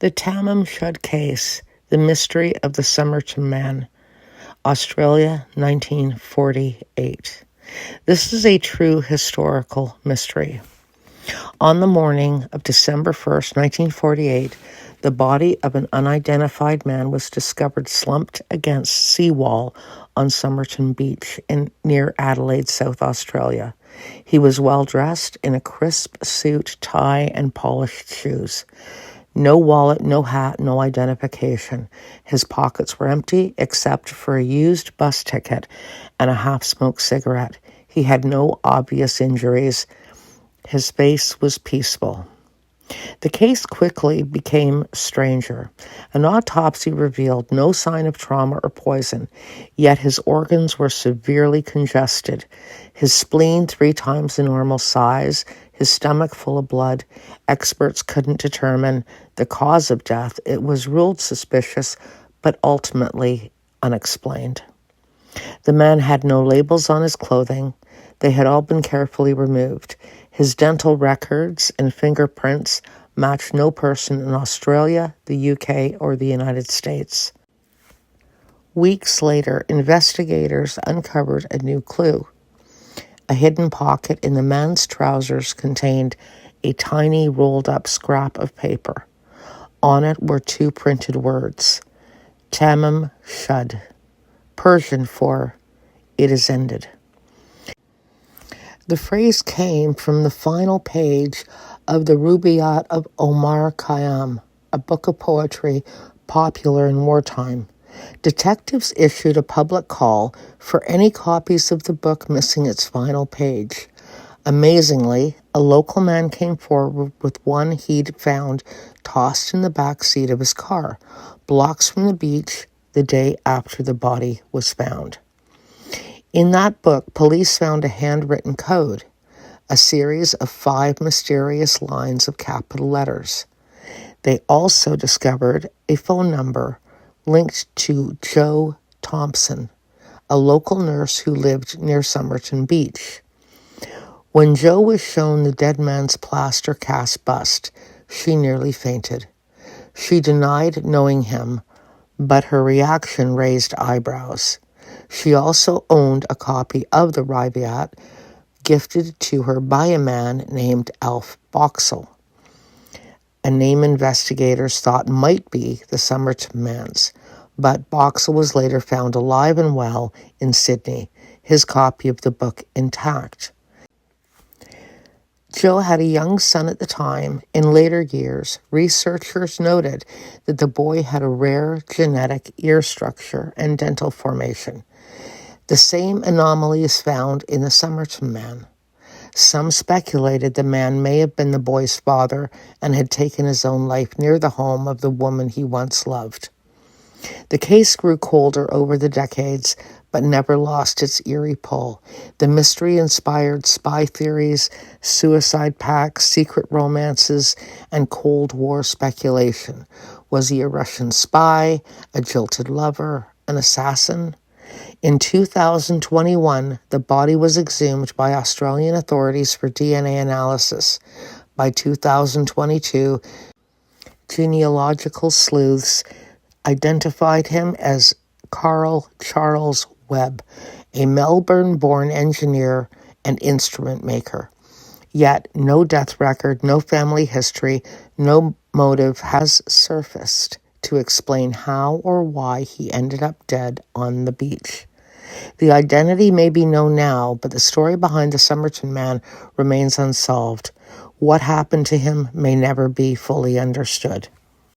The Tamim Shud Case, The Mystery of the Somerton Man, Australia, 1948. This is a true historical mystery. On the morning of December 1st, 1948, the body of an unidentified man was discovered slumped against seawall on Somerton Beach near Adelaide, South Australia. He was well dressed in a crisp suit, tie, and polished shoes. No wallet, no hat, no identification. His pockets were empty except for a used bus ticket and a half-smoked cigarette. He had no obvious injuries. His face was peaceful. The case quickly became stranger. An autopsy revealed no sign of trauma or poison, yet his organs were severely congested. His spleen 3 times the normal size, his stomach full of blood. Experts couldn't determine the cause of death. It was ruled suspicious, but ultimately unexplained. The man had no labels on his clothing. They had all been carefully removed. His dental records and fingerprints matched no person in Australia, the UK, or the United States. Weeks later, investigators uncovered a new clue. A hidden pocket in the man's trousers contained a tiny rolled-up scrap of paper. On it were 2 printed words, Tamim Shud, Persian for, "It is ended." The phrase came from the final page of the Rubaiyat of Omar Khayyam, a book of poetry popular in wartime. Detectives issued a public call for any copies of the book missing its final page. Amazingly, a local man came forward with one he'd found tossed in the back seat of his car, blocks from the beach, the day after the body was found. In that book, police found a handwritten code, a series of 5 mysterious lines of capital letters. They also discovered a phone number linked to Jo Thompson, a local nurse who lived near Somerton Beach. When Jo was shown the dead man's plaster cast bust, she nearly fainted. She denied knowing him, but her reaction raised eyebrows. She also owned a copy of the Rubaiyat gifted to her by a man named Alf Boxall, a name investigators thought might be the Somerton Man's, but Boxall was later found alive and well in Sydney, his copy of the book intact. Jo had a young son at the time. In later years, researchers noted that the boy had a rare genetic ear structure and dental formation. The same anomaly is found in the Somerton Man. Some speculated the man may have been the boy's father and had taken his own life near the home of the woman he once loved. The case grew colder over the decades, but never lost its eerie pull. The mystery inspired spy theories, suicide pacts, secret romances, and Cold War speculation. Was he a Russian spy, a jilted lover, an assassin? In 2021, the body was exhumed by Australian authorities for DNA analysis. By 2022, genealogical sleuths identified him as Carl Charles Webb, a Melbourne-born engineer and instrument maker. Yet, no death record, no family history, no motive has surfaced to explain how or why he ended up dead on the beach. The identity may be known now, but the story behind the Somerton Man remains unsolved. What happened to him may never be fully understood.